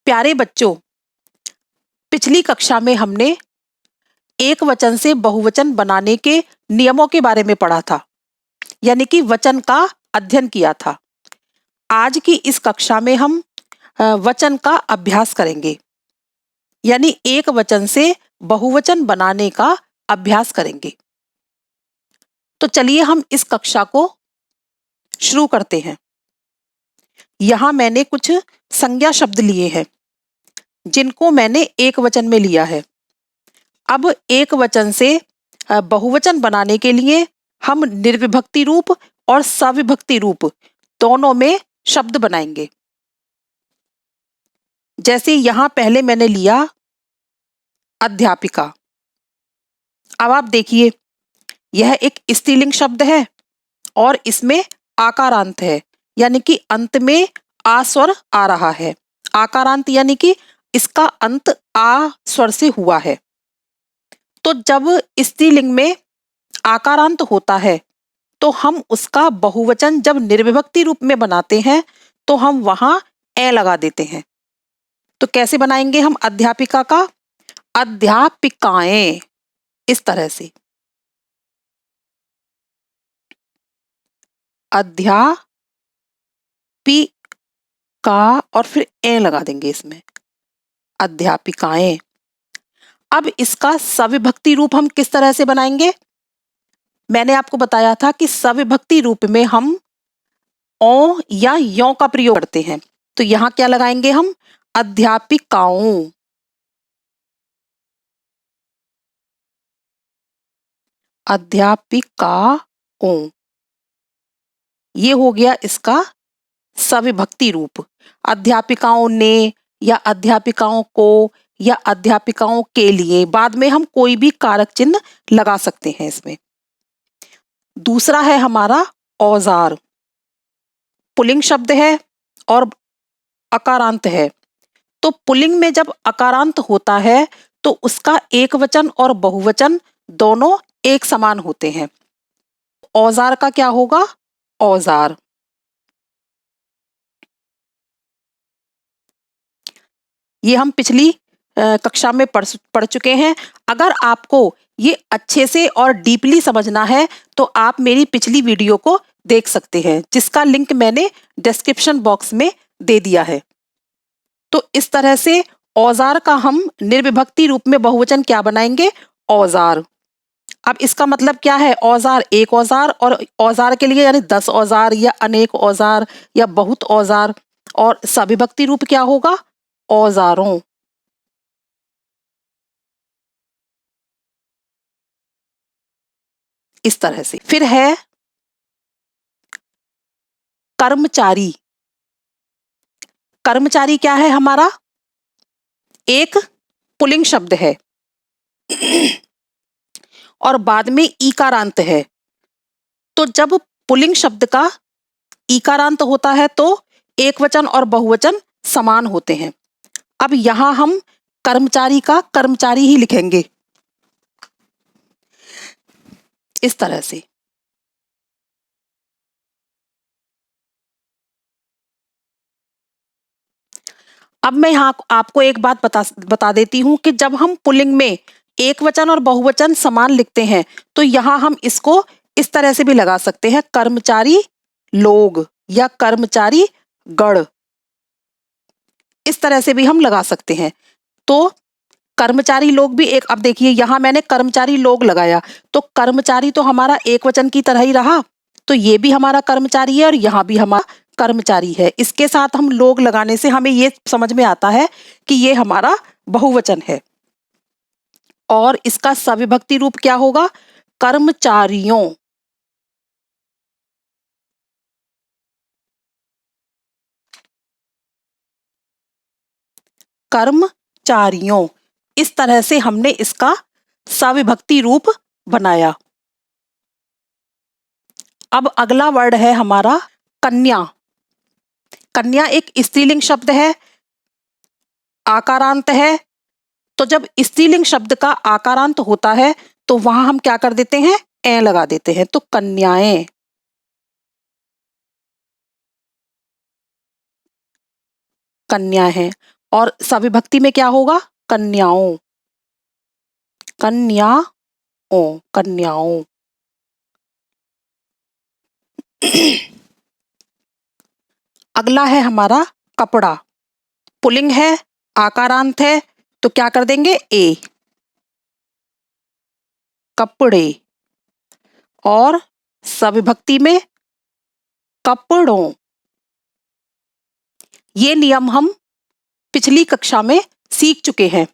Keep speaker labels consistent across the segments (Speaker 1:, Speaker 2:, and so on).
Speaker 1: प्यारे बच्चों, पिछली कक्षा में हमने एक वचन से बहुवचन बनाने के नियमों के बारे में पढ़ा था, यानी कि वचन का अध्ययन किया था। आज की इस कक्षा में हम वचन का अभ्यास करेंगे, यानी एक वचन से बहुवचन बनाने का अभ्यास करेंगे। तो चलिए हम इस कक्षा को शुरू करते हैं। यहाँ मैंने कुछ संज्ञा शब्द लिए हैं, जिनको मैंने एक वचन में लिया है। अब एक वचन से बहुवचन बनाने के लिए हम निर्विभक्ति रूप और सविभक्ति रूप दोनों में शब्द बनाएंगे। जैसे यहाँ पहले मैंने लिया अध्यापिका। अब आप देखिए, यह एक स्त्रीलिंग शब्द है और इसमें आकारांत है, यानी कि अंत में आ स्वर आ रहा है। आकारांत यानी कि इसका अंत आ स्वर से हुआ है। तो जब स्त्रीलिंग में आकारांत होता है तो हम उसका बहुवचन जब निर्विभक्ति रूप में बनाते हैं तो हम वहां ए लगा देते हैं। तो कैसे बनाएंगे हम अध्यापिका का? अध्यापिकाएं, इस तरह से। अध्यापिका और फिर ए लगा देंगे इसमें, अध्यापिकाएं। अब इसका सविभक्ति रूप हम किस तरह से बनाएंगे? मैंने आपको बताया था कि सविभक्ति रूप में हम ओ या यों का प्रयोग करते हैं। तो यहां क्या लगाएंगे हम? अध्यापिकाओं। अध्यापिकाओं, ये हो गया इसका सविभक्ति रूप। अध्यापिकाओं ने या अध्यापिकाओं को या अध्यापिकाओं के लिए, बाद में हम कोई भी कारक चिन्ह लगा सकते हैं इसमें। दूसरा है हमारा औजार। पुल्लिंग शब्द है और अकारांत है। तो पुल्लिंग में जब अकारांत होता है तो उसका एक वचन और बहुवचन दोनों एक समान होते हैं। औजार का क्या होगा? औजार। ये हम पिछली कक्षा में पढ़ चुके हैं। अगर आपको ये अच्छे से और डीपली समझना है तो आप मेरी पिछली वीडियो को देख सकते हैं, जिसका लिंक मैंने डिस्क्रिप्शन बॉक्स में दे दिया है। तो इस तरह से औजार का हम निर्विभक्ति रूप में बहुवचन क्या बनाएंगे? औजार। अब इसका मतलब क्या है? औजार, एक औजार, और औजार के लिए यानी 10 औजार या अनेक औजार या बहुत औजार। और सविभक्ति रूप क्या होगा? औजारों। इस तरह से। फिर है कर्मचारी। कर्मचारी क्या है हमारा? एक पुल्लिंग शब्द है और बाद में ईकारांत है। तो जब पुल्लिंग शब्द का ईकारांत होता है तो एक वचन और बहुवचन समान होते हैं। अब यहां हम कर्मचारी का कर्मचारी ही लिखेंगे, इस तरह से। अब मैं यहाँ आपको एक बात बता देती हूं कि जब हम पुल्लिंग में एक वचन और बहुवचन समान लिखते हैं तो यहां हम इसको इस तरह से भी लगा सकते हैं, कर्मचारी लोग या कर्मचारी गण। इस तरह से भी हम लगा सकते हैं। तो कर्मचारी लोग भी एक, अब देखिए यहां मैंने कर्मचारी लोग लगाया तो कर्मचारी तो हमारा एक वचन की तरह ही रहा। तो ये भी हमारा कर्मचारी है और यहाँ भी हमारा कर्मचारी है। इसके साथ हम लोग लगाने से हमें ये समझ में आता है कि ये हमारा बहुवचन है। और इसका सविभक्ति रूप क्या होगा? कर्मचारियों। कर्मचारियों। इस तरह से हमने इसका सविभक्ति रूप बनाया। अब अगला वर्ड है हमारा कन्या। कन्या एक स्त्रीलिंग शब्द है, आकारांत है। तो जब स्त्रीलिंग शब्द का आकारांत होता है तो वहां हम क्या कर देते हैं? ए लगा देते हैं। तो कन्याएं। कन्या है। और सविभक्ति में क्या होगा? कन्याओं, कन्याओं, कन्याओं। अगला है हमारा कपड़ा। पुल्लिंग है, आकारांत है, तो क्या कर देंगे? ए, कपड़े। और सविभक्ति में कपड़ों। ये नियम हम पिछली कक्षा में सीख चुके हैं।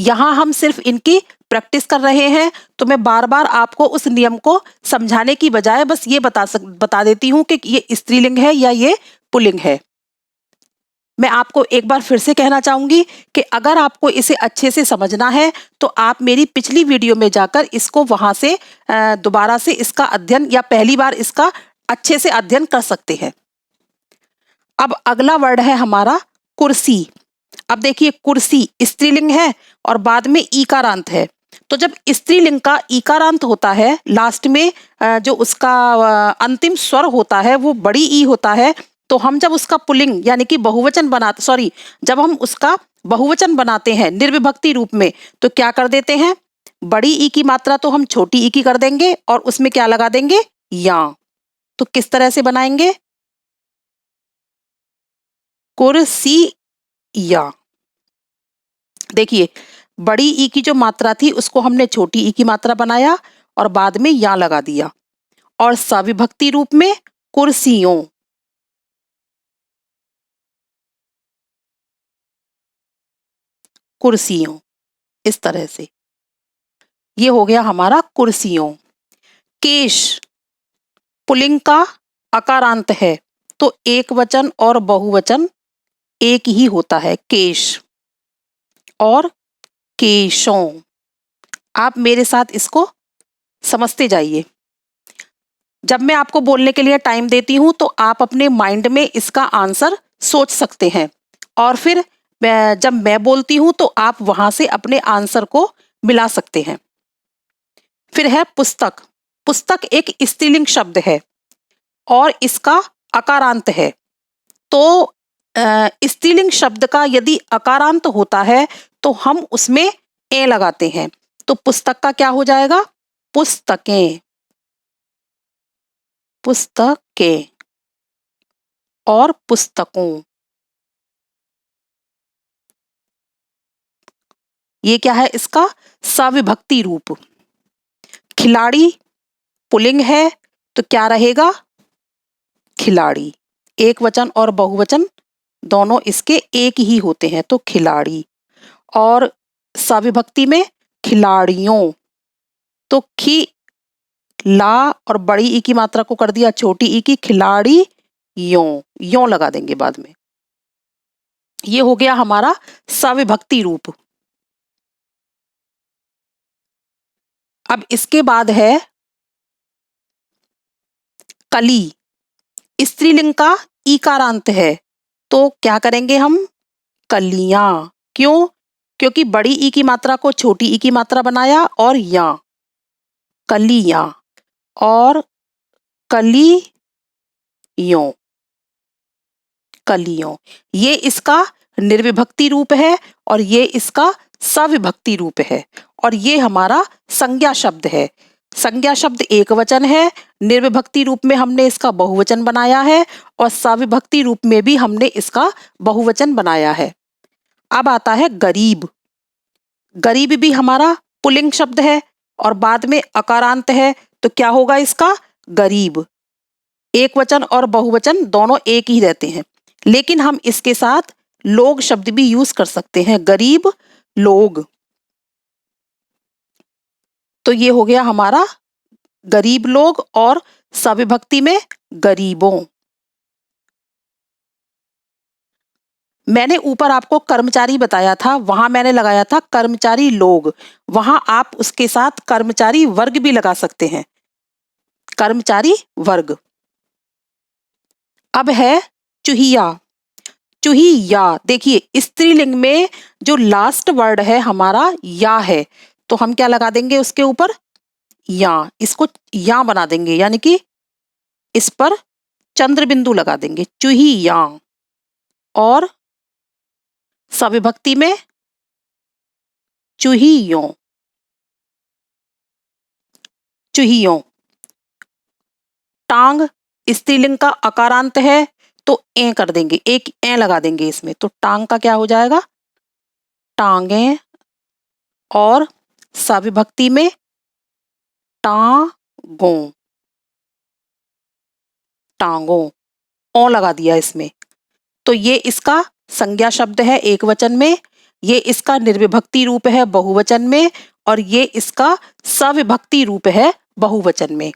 Speaker 1: यहाँ हम सिर्फ इनकी प्रैक्टिस कर रहे हैं, तो मैं बार बार आपको उस नियम को समझाने की बजाय बस ये बता देती हूँ कि ये स्त्रीलिंग है या ये पुल्लिंग है। मैं आपको एक बार फिर से कहना चाहूंगी कि अगर आपको इसे अच्छे से समझना है तो आप मेरी पिछली वीडियो में जाकर इसको वहां से दोबारा से इसका अध्ययन या पहली बार इसका अच्छे से अध्ययन कर सकते हैं। अब अगला वर्ड है हमारा कुर्सी। अब देखिए, कुर्सी स्त्रीलिंग है और बाद में ईकारांत है। तो जब स्त्रीलिंग का ईकारांत होता है, लास्ट में जो उसका अंतिम स्वर होता है वो बड़ी ई होता है, तो हम जब उसका पुल्लिंग यानी कि बहुवचन बनाते, जब हम उसका बहुवचन बनाते हैं निर्विभक्ति रूप में, तो क्या कर देते हैं? बड़ी ई की मात्रा तो हम छोटी ई की कर देंगे और उसमें क्या लगा देंगे? या। तो किस तरह से बनाएंगे? कुर्सी या। देखिए, बड़ी ई की जो मात्रा थी उसको हमने छोटी ई की मात्रा बनाया और बाद में या लगा दिया, और सविभक्ति रूप में कुर्सियों। कुर्सियों, इस तरह से ये हो गया हमारा कुर्सियों। केश पुल्लिंग का अकारांत है, तो एक वचन और बहुवचन एक ही होता है, केश और केशों। आप मेरे साथ इसको समझते जाइए। जब मैं आपको बोलने के लिए टाइम देती हूं तो आप अपने माइंड में इसका आंसर सोच सकते हैं, और फिर जब मैं बोलती हूं तो आप वहां से अपने आंसर को मिला सकते हैं। फिर है पुस्तक। पुस्तक एक स्त्रीलिंग शब्द है और इसका अकारांत है। तो स्त्रीलिंग शब्द का यदि अकारांत होता है तो हम उसमें ए लगाते हैं, तो पुस्तक का क्या हो जाएगा? पुस्तकें, पुस्तकें और पुस्तकों। ये क्या है? इसका सविभक्ति रूप। खिलाड़ी पुल्लिंग है, तो क्या रहेगा? खिलाड़ी। एक वचन और बहुवचन दोनों इसके एक ही होते हैं, तो खिलाड़ी। और सविभक्ति में खिलाड़ियों, तो खी ला और बड़ी ई की मात्रा को कर दिया छोटी ई की, खिलाड़ी यों लगा देंगे बाद में। ये हो गया हमारा सविभक्ति रूप। अब इसके बाद है कली। स्त्रीलिंग का ईकारांत है, तो क्या करेंगे हम? कलियां। क्यों? क्योंकि बड़ी ई की मात्रा को छोटी ई की मात्रा बनाया और या, कलियां और कलियों, कलियों। ये इसका निर्विभक्ति रूप है और ये इसका सविभक्ति रूप है, और ये हमारा संज्ञा शब्द है। संज्ञा शब्द एक वचन है, निर्विभक्ति रूप में हमने इसका बहुवचन बनाया है और सविभक्ति रूप में भी हमने इसका बहुवचन बनाया है। अब आता है गरीब। गरीब भी हमारा पुल्लिंग शब्द है और बाद में अकारांत है, तो क्या होगा इसका? गरीब। एक वचन और बहुवचन दोनों एक ही रहते हैं, लेकिन हम इसके साथ लोग शब्द भी यूज कर सकते हैं, गरीब लोग। तो ये हो गया हमारा गरीब लोग और सविभक्ति में गरीबों। मैंने ऊपर आपको कर्मचारी बताया था, वहां मैंने लगाया था कर्मचारी लोग, वहां आप उसके साथ कर्मचारी वर्ग भी लगा सकते हैं, कर्मचारी वर्ग। अब है चूहिया। चूहिया, देखिए स्त्रीलिंग में जो लास्ट वर्ड है हमारा या है, तो हम क्या लगा देंगे उसके ऊपर? या। इसको या बना देंगे, यानी कि इस पर चंद्र बिंदु लगा देंगे, चूहिया। और सविभक्ति में चूहियों, चूहियों। टांग स्त्रीलिंग का अकारांत है तो ए कर देंगे, एक ए लगा देंगे इसमें, तो टांग का क्या हो जाएगा? टांगे। और सविभक्ति में टांगों, टांगों, ओ लगा दिया इसमें। तो ये इसका संज्ञा शब्द है एक वचन में, ये इसका निर्विभक्ति रूप है बहुवचन में, और ये इसका सविभक्ति रूप है बहुवचन में।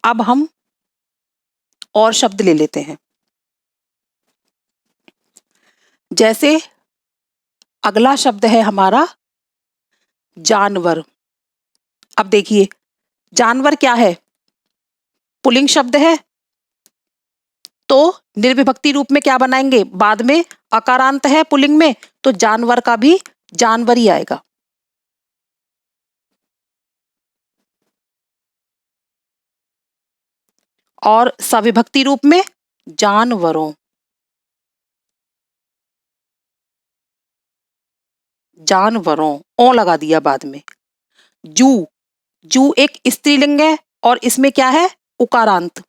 Speaker 1: अब हम और शब्द ले लेते हैं। जैसे अगला शब्द है हमारा जानवर। अब देखिए, जानवर क्या है? पुल्लिंग शब्द है, तो निर्विभक्ति रूप में क्या बनाएंगे? बाद में अकारांत है पुल्लिंग में, तो जानवर का भी जानवर ही आएगा। और सविभक्ति रूप में जानवरों, जानवरों, ओ लगा दिया बाद में। जू, जू एक स्त्रीलिंग है और इसमें क्या है? उकारांत,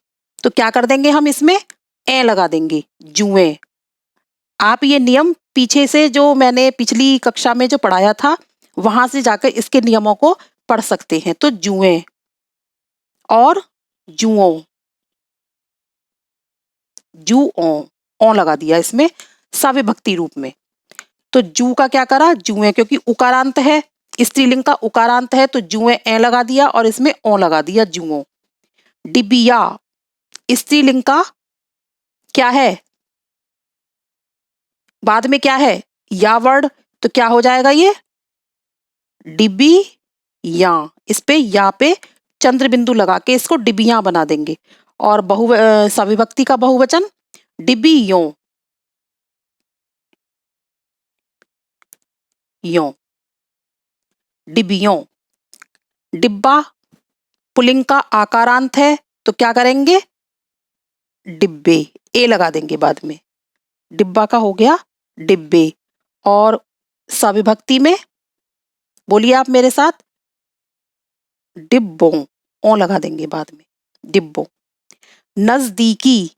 Speaker 1: तो क्या कर देंगे हम? इसमें ए लगा देंगे, जुए। आप ये नियम पीछे से जो मैंने पिछली कक्षा में जो पढ़ाया था वहां से जाकर इसके नियमों को पढ़ सकते हैं। तो जुए और जुओं, जुओं, ओ लगा दिया इसमें सविभक्ति रूप में। तो जू का क्या करा? जुए, क्योंकि उकारांत है, स्त्रीलिंग का उकारांत है, तो जुए ए लगा दिया और इसमें ओ लगा दिया, जुओं। डिबिया स्त्रीलिंग का क्या है? बाद में क्या है? या वर्ड, तो क्या हो जाएगा ये? डिबी या। इस पे या पे चंद्र बिंदु लगा के इसको डिबिया बना देंगे। और सविभक्ति का बहुवचन डिबियों, यों, डिबियों। डिब्बा पुल्लिंग का आकारांत है, तो क्या करेंगे? डिब्बे, ए लगा देंगे बाद में। डिब्बा का हो गया डिब्बे। और सविभक्ति में बोलिए आप मेरे साथ, डिब्बों, ओ लगा देंगे बाद में, डिब्बों। नजदीकी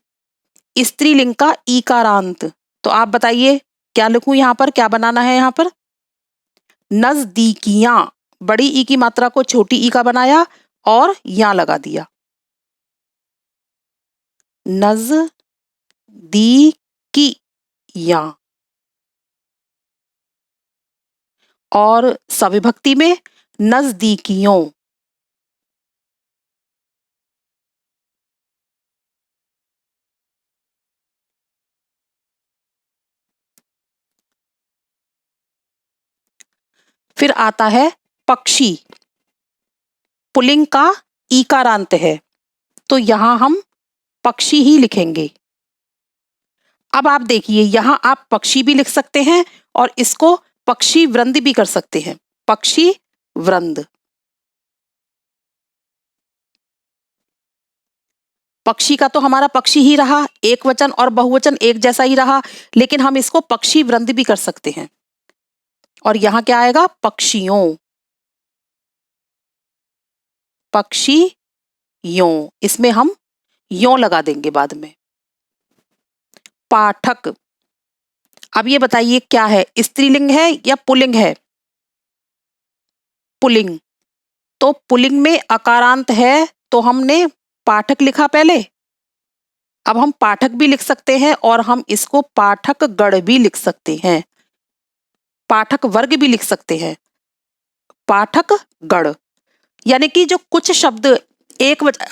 Speaker 1: स्त्रीलिंग का ईकारांत, तो आप बताइए क्या लिखूं यहाँ पर? क्या बनाना है यहाँ पर? नजदीकियां, बड़ी ई की मात्रा को छोटी ई का बनाया और या लगा दिया, नजदीकियां। और सविभक्ति में नजदीकियों। फिर आता है पक्षी, पुल्लिंग का ईकारांत है, तो यहां हम पक्षी ही लिखेंगे। अब आप देखिए, यहां आप पक्षी भी लिख सकते हैं और इसको पक्षी वृंद भी कर सकते हैं, पक्षी वृंद। पक्षी का तो हमारा पक्षी ही रहा, एक वचन और बहुवचन एक जैसा ही रहा, लेकिन हम इसको पक्षी वृंद भी कर सकते हैं। और यहां क्या आएगा? पक्षियों, पक्षियों, इसमें हम यों लगा देंगे बाद में। पाठक, अब ये बताइए क्या है? स्त्रीलिंग है या पुल्लिंग है? पुल्लिंग, तो पुल्लिंग में अकारांत है, तो हमने पाठक लिखा पहले। अब हम पाठक भी लिख सकते हैं और हम इसको पाठक गण भी लिख सकते हैं, पाठक वर्ग भी लिख सकते हैं, पाठक गण। यानी कि जो कुछ शब्द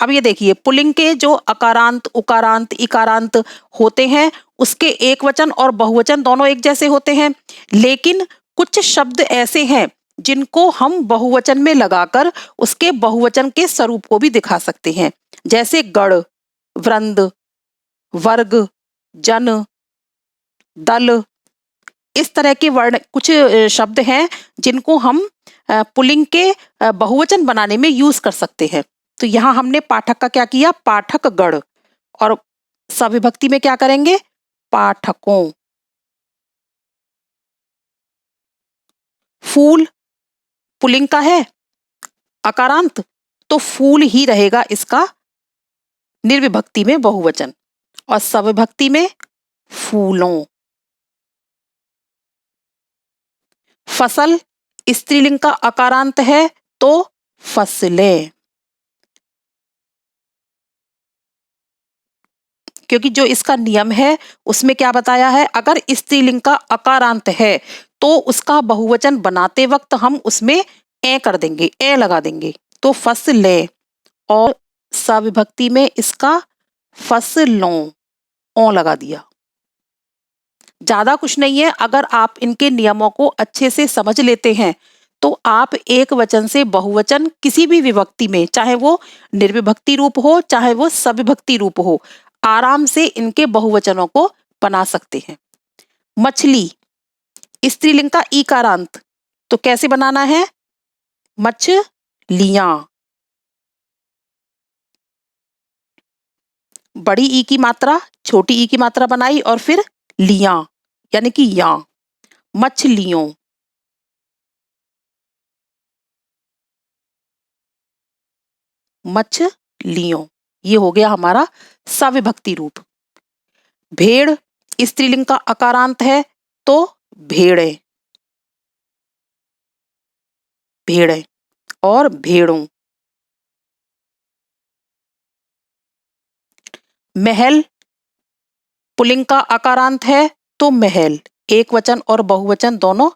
Speaker 1: अब ये देखिए, पुल्लिंग के जो अकारांत, उकारांत, इकारांत होते हैं उसके एक वचन और बहुवचन दोनों एक जैसे होते हैं, लेकिन कुछ शब्द ऐसे हैं जिनको हम बहुवचन में लगाकर उसके बहुवचन के स्वरूप को भी दिखा सकते हैं। जैसे गण, वृंद, वर्ग, जन, दल, इस तरह के वर्ण कुछ शब्द हैं जिनको हम पुल्लिंग के बहुवचन बनाने में यूज कर सकते हैं। तो यहाँ हमने पाठक का क्या किया? पाठक गण। और सविभक्ति में क्या करेंगे? पाठकों। फूल पुल्लिंग का है, अकारांत, तो फूल ही रहेगा इसका निर्विभक्ति में बहुवचन, और सविभक्ति में फूलों। फसल स्त्रीलिंग का अकारांत है तो फसलें, क्योंकि जो इसका नियम है उसमें क्या बताया है, अगर स्त्रीलिंग का अकारांत है तो उसका बहुवचन बनाते वक्त हम उसमें ए कर देंगे, ए लगा देंगे, तो फसलें। और सविभक्ति में इसका फसलों, ओ लगा दिया। ज्यादा कुछ नहीं है, अगर आप इनके नियमों को अच्छे से समझ लेते हैं तो आप एक वचन से बहुवचन किसी भी विभक्ति में, चाहे वो निर्विभक्ति रूप हो चाहे वो सविभक्ति रूप हो, आराम से इनके बहुवचनों को बना सकते हैं। मछली स्त्रीलिंग का ईकारांत, तो कैसे बनाना है, मछलियां। बड़ी ई की मात्रा छोटी ई की मात्रा बनाई और फिर लियां, यानी कि या, मछलियों। मछलियों, ये हो गया हमारा सविभक्ति रूप। भेड़ स्त्रीलिंग का अकारांत है तो भेड़ें, भेड़ें और भेड़ों। महल पुल्लिंग का अकारांत है तो महल, एक वचन और बहुवचन दोनों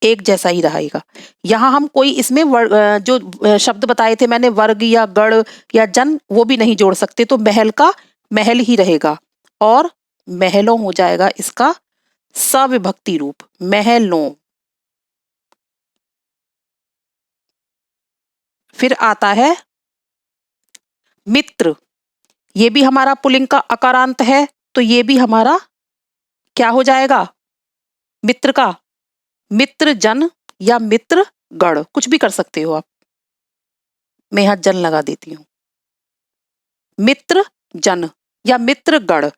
Speaker 1: एक जैसा ही रहेगा। यहाँ हम कोई इसमें जो शब्द बताए थे मैंने, वर्ग या गण या जन, वो भी नहीं जोड़ सकते, तो महल का महल ही रहेगा और महलों हो जाएगा इसका सविभक्ति रूप, महलों। फिर आता है मित्र, ये भी हमारा पुल्लिंग का अकारांत है तो ये भी हमारा क्या हो जाएगा, मित्र का मित्र जन या मित्र गण, कुछ भी कर सकते हो आप। मैं यहां जन लगा देती हूं, मित्र जन या मित्र गण।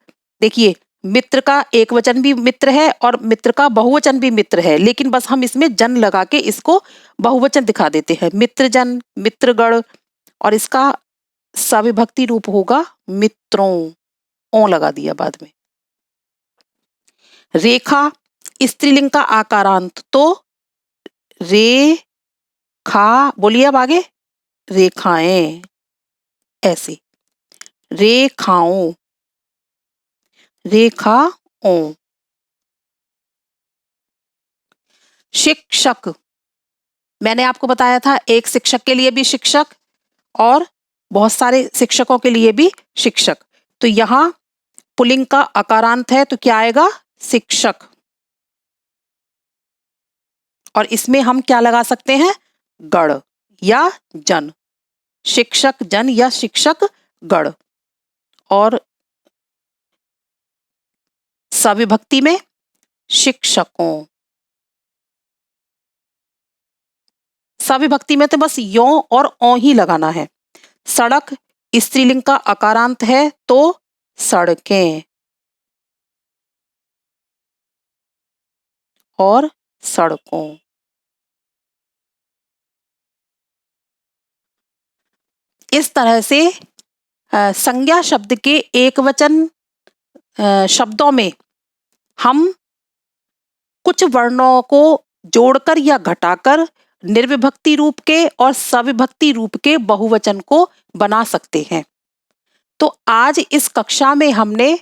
Speaker 1: देखिए मित्र का एक वचन भी मित्र है और मित्र का बहुवचन भी मित्र है, लेकिन बस हम इसमें जन लगा के इसको बहुवचन दिखा देते हैं, मित्र जन, मित्र गण, और इसका सविभक्ति रूप होगा मित्रों, ओ लगा दिया बाद में। रेखा स्त्रीलिंग का आकारांत तो रेखा, बोलिए अब आगे, रेखाएं, ऐसे, रेखाओं, रेखाओं। शिक्षक, मैंने आपको बताया था एक शिक्षक के लिए भी शिक्षक और बहुत सारे शिक्षकों के लिए भी शिक्षक, तो यहां पुल्लिंग का अकारांत है तो क्या आएगा, शिक्षक, और इसमें हम क्या लगा सकते हैं, गण या जन, शिक्षक जन या शिक्षक गण। और सविभक्ति में शिक्षकों, सविभक्ति में तो बस यो और ओ ही लगाना है। सड़क स्त्रीलिंग का अकारांत है तो सड़कें और सड़कों। इस तरह से संज्ञा शब्द के एक वचन शब्दों में हम कुछ वर्णों को जोड़कर या घटाकर निर्विभक्ति रूप के और सविभक्ति रूप के बहुवचन को बना सकते हैं। तो आज इस कक्षा में हमने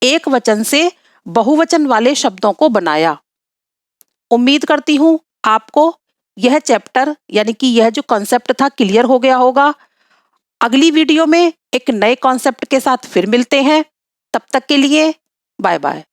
Speaker 1: एक वचन से बहुवचन वाले शब्दों को बनाया। उम्मीद करती हूं आपको यह चैप्टर यानी कि यह जो कॉन्सेप्ट था क्लियर हो गया होगा। अगली वीडियो में एक नए कॉन्सेप्ट के साथ फिर मिलते हैं, तब तक के लिए बाय बाय।